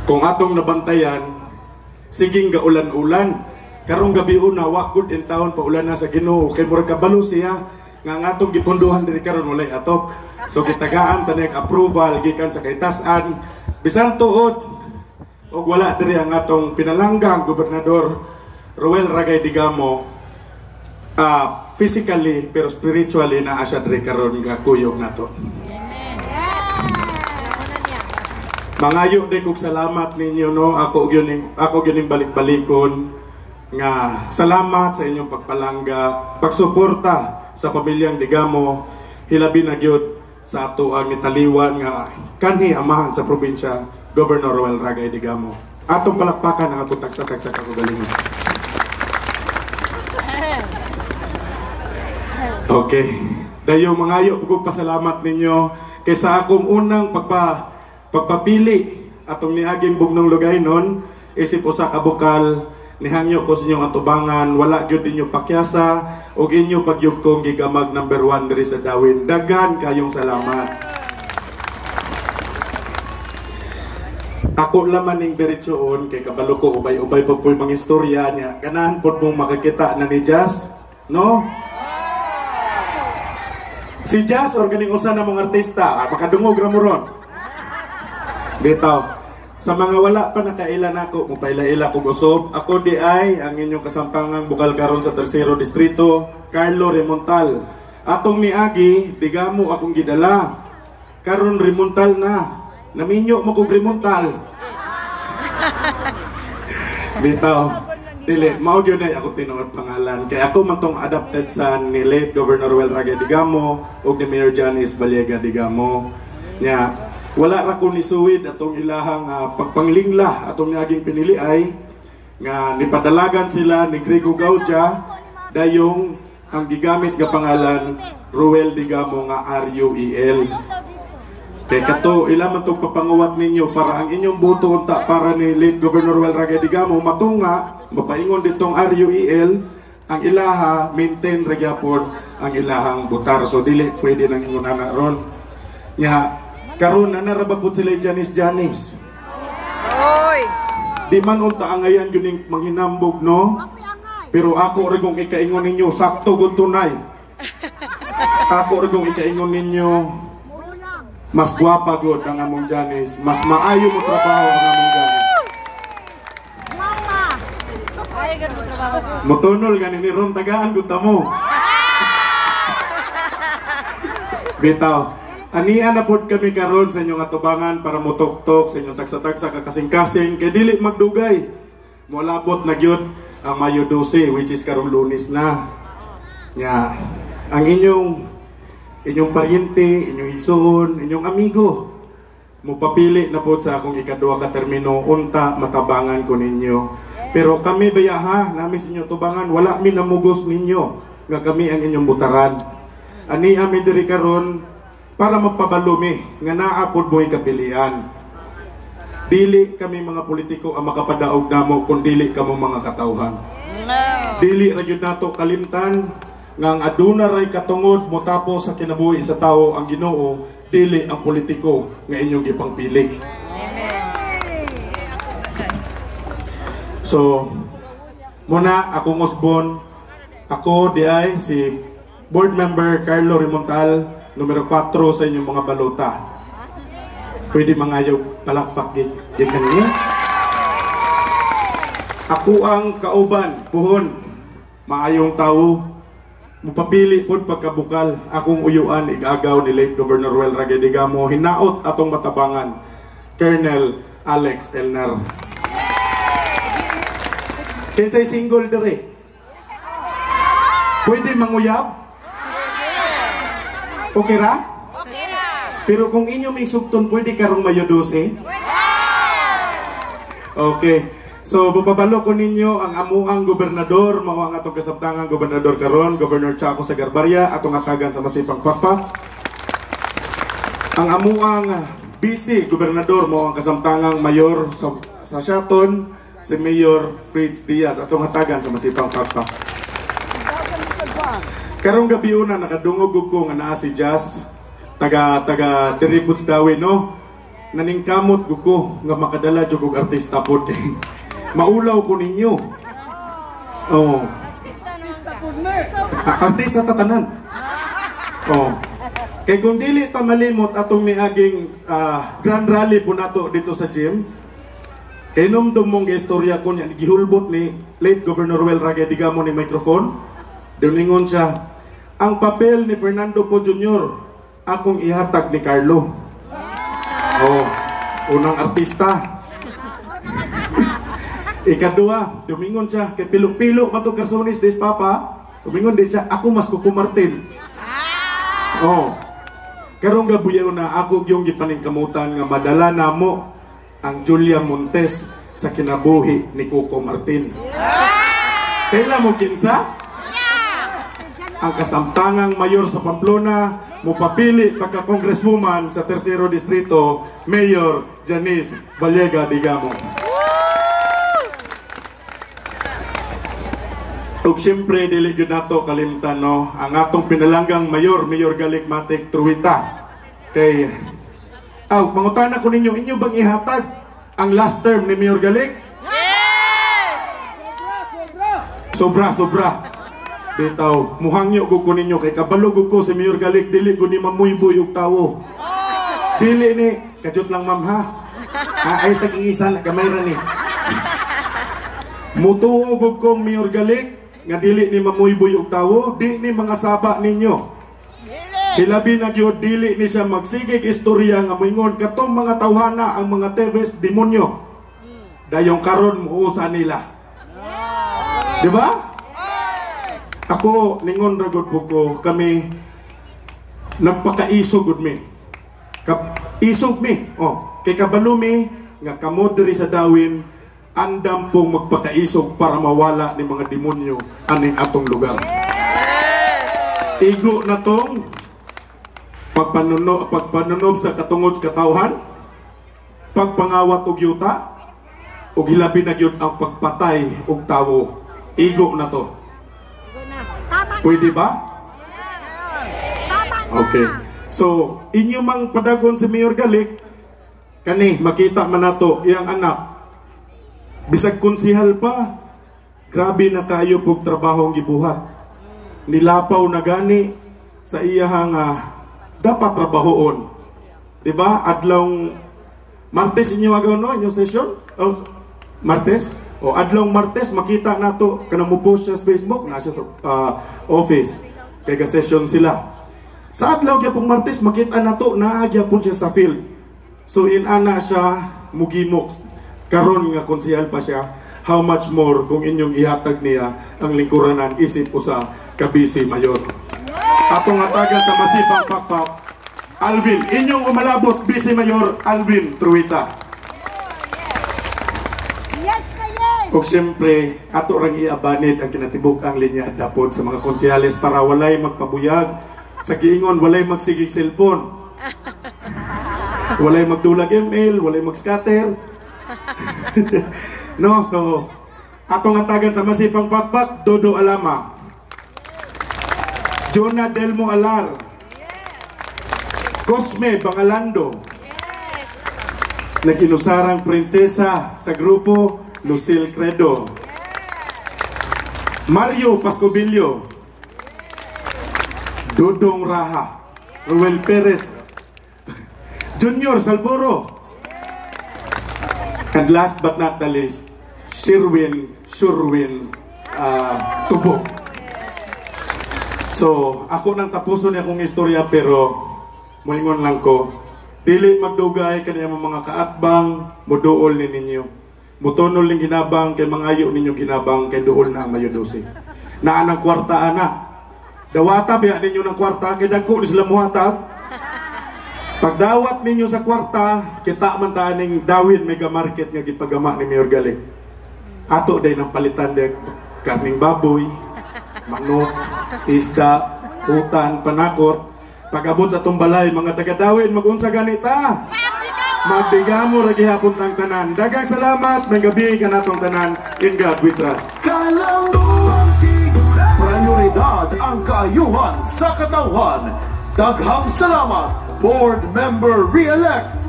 Kung atong nabantayan, siging gaulan-ulan. Karong gabi una, wakod in taon pa ulan na sa Ginoo. Kay mura kabalo siya, nga atong gipunduhan diri karon walay atop. So gitagaan tanig approval gikan sa kaitasan. Bisan tuod og wala diri ang atong pinalanggang gobernador Roel Ragay Digamo. Physically pero spiritually naa siya diri karon nga kuyog nato. Mangayo day kog salamat ninyo no, ako gyud balik-balikon nga salamat sa inyong pagpalangga, pagsuporta sa pamilyang Digamo, hilabi na gyud sa ato ang nitaliwan nga kanhi amahan sa probinsya Governor Roel Ragay Digamo. Atong palakpakan ang atong tagsa-tagsa kagalingon. Okay. Dayo mangayo pagod pasalamat ninyo kaysa akong unang pagpapili atong niaging bugnong lugay nun, isip usa ka bukal nihangyo ko sa inyong atubangan, wala gyud ninyo pakyasa ug inyo pagyugkong gigamag number 1 diri sa Dawin. Daghan kayong salamat. Ako laman ning diretsoon kay kabalo ko ubay-ubay pa puy mga istorya niya. Ganahan pod mong makakita na ni Jazz, no? Si Jazz or ganing usa na mong artista, makadungog ra mo ron. Bitaw, sa mga wala pa nakailan ako, mupaila-ila ko gusob. Ako di ay ang inyong kasamtangang bukal karon sa Tercero Distrito, Carlo Remontal. Atong niagi, Digamo akong gidala. Karon Remontal na. Naminyo mo kong Remontal. Bitaw, dili, mao gyud ay ako tinuod pangalan. Kaya ako man tong adopted son ni late Governor Roel Ragay Digamo ug ni Mayor Janice Baliega Digamo. Nya, wala ra ko ni suwid atong ilahang pagpanglingla atong naging pinili ay nga nipadalagan sila ni Grego Gaudia dayong ang gigamit nga pangalan Roel Digamo nga RUEL. Kay kato ila man tong papanguwat ninyo para ang inyong boto unta para ni late Governor Roel Ragay Digamo matunga mapaingon ditong RUEL ang ilaha maintain ra gyapon ang ilahang butar, so dili pwede nang ingon ana ron nya. Karon na narabapot sila Janice. Oy. Di man unta ang ayan yun manghinambog, no? Pero ako rigong ikaingon ninyo, sakto gud tunay. Ako rigong ikaingon ninyo, mas gwapa gud ang among Janice, mas maayo mo trabaho ang among Janice. Mama. Ay gud mo trabaho. Mutunol ganin ni ron tagaan gud ta mo. Bitaw. Aniya na pod kami karon sa inyong atubangan para mutok-tok sa inyong tagsa-tagsa kakasing-kasing kay dili magdugay. Molabot na gyud ang Mayo 12 which is karong Lunes na. Nya, ang inyong paryente, inyong igsoon, inyong amigo mupapili na pod sa akong ikaduha ka termino unta matabangan ko ninyo. Pero kami bayaha nami sa inyong tubangan wala mi namugos ninyo nga kami ang inyong butaran. Ani ami diri karon para magpabalumi nga naapod mo'y kapilian. Dili kami mga politiko ang makapadaog namo kung dili kamo mga katawhan. Dili ra gyud nato kalimtan nga ang aduna ray katungod mo tapos sa kinabuhi sa tao ang Ginoo, dili ang politiko nga inyong gipangpili. So muna akong Osbon, ako di ay si Board Member Carlo Remontal, numero 4 sa inyong mga balota. Pwede mangayaw palakpak din kanina. Ako ang kauban, puhon, maayong tao, mupapili pod pagkabukal, akong uyuan igagaw ni late Governor Roel Ragay Digamo, hinaot atong matabangan, Colonel Alex Elnar. Kinsay single dere? Pwede manguyab? Okay ra? Okay ra. Pero kung inyo may sugton, pwede karong Mayo 12? Okay. So, bupabalo ko ninyo ang amuang gobernador, mao ang atong kasabtangang gobernador karon, Governor Chaco Sagarbarya, atong atagan sa Masipang Pakpak. Ang amuang vice gobernador, mao ang kasamtangang mayor sa Shaton, si Mayor Fritz Diaz, atong atagan sa Masipang Pakpak. Karong gabi una nakadungog ko nga naa si Jazz taga Diribut's Dawin, no? naningkamot ko nga makadala jud og artista pod kay maulaw ko ninyo. Oh. Artista tatanan. Oh. Kay kung dili ta malimot atong niaging grand rally po nato dito sa gym. Kay numdum mong istorya ko niya gihulbot ni late Governor Well Rague-Digamo ni microphone. Duningon siya, ang papel ni Fernando Po Jr. akong ihatag ni Carlo. Oh, unang artista. Ikadua, dumingon siya, kay pilo-pilo matong Carsonis des Papa. Dumingon din siya, ako mas kukumartin. Oh, karong gabuyaw na ako yung gipaningkamutan nga madala na mo ang Julia Montes sa kinabuhi ni Coco Martin. Kailan mo kinsa? Ang kasamtangang mayor sa Pamplona mupapili pagka-congresswoman sa Tercero Distrito, Mayor Janice Vallega-Digamo. Ug siyempre dili gyud nato kalimtan no ang atong pinalanggang mayor, Mayor Galik Matic Truita. Kay mangutana ko ninyo, inyo bang ihatag ang last term ni Mayor Galik? Yes! Sobra. Bitaw, muhangyo ko ninyo kay kabalog ko si Mayor Galik dili ko ni mamuyboy og tawo. Dili ni kajut lang ma'am ha. Ay sa iisa na gamay ra ni. Mutuog ko Mayor Galik nga dili ni mamuyboy og tawo, di ni mga saba ninyo. Hilabi na gyud dili ni siya magsigig istorya nga moingon katong mga tawhana ang mga teves demonyo. Dayong karon muusa nila. Di ba? Ako ningon ra gud ko kami nagpakaisog gud mi. Isog mi. Oh, kay kabalo mi nga kamo diri sa Dawin andam pong magpakaisog para mawala ni mga demonyo aning atong lugar. Igo na tong pagpanunob sa katungod sa katawhan, pagpangawat og yuta, ug hilabi na gyud ang pagpatay og tawo. Igo na to. Pwede ba? Okay. So, inyo mang padagon si Mayor Galik, kani makita man nato iyang anak. Bisag konsihal pa, grabe na kayo pug trabaho ang gibuhat. Nilapaw na gani sa iyahang dapat trabahoon. Diba? Adlong Martes inyo agaw no? Inyong session? Oh, Martes? O adlong Martes, makita na to. Kanang mo post siya sa Facebook, nasa sa office. Kaya ka-session sila. Sa adlaw kaya pong Martes, makita na to, naagya po siya sa field. So inana siya, mugimok. Karon nga konsihal pa siya. How much more kung inyong ihatag niya ang lingkuranan isip ko sa Kabisi Mayor. Atong hatagan sa masipang pakpak, Alvin, inyong umalabot, Vice Mayor Alvin Truita. Yes na yes! Kung siyempre, ato rang iabanid ang kinatibuk ang linya dapod sa mga konsehales para walay magpabuyag. Sa giingon, walay magsigig cellphone. Walay magdulag email, walay mag-scatter. No, so, atong hatagan sa masipang pakpak, Dodo Alama. Jonah Delmo Alar. Cosme Bangalando. Naginusarang prinsesa sa grupo, Lucille Credo. Mario Pascobillo. Dodong Raha. Ruel Perez. Junior Salboro. And last but not the least, Sherwin Tubo. So, ako nang tapuson akong istorya pero moingon lang ko, dili magdugay kaniya mga kaatbang, muduol ni ninyo. Mutunol ning ginabang kay mangayo ninyo ginabang kay duol na ang mayodose. Naa ng kwarta ana. Dawata biya ninyo ng kwarta kay dagko ni sila muhatag. Pagdawat ninyo sa kwarta, kita man taning Dawin Mega Market nga gipagama ni Mayor Galik. Ato day nang palitan de karning baboy, manok, isda, utan, panakot. Pag-abot sa tumbalay, mga taga-Dawin, mag-unsa ganita. Magdigamo ra gihapon tang tanan. Daghang salamat, may gabi ka natong tanan. In God we trust. Kalambuan sigura. Prioridad ang kaayuhan sa katawhan. Daghang salamat, Board Member Re-elect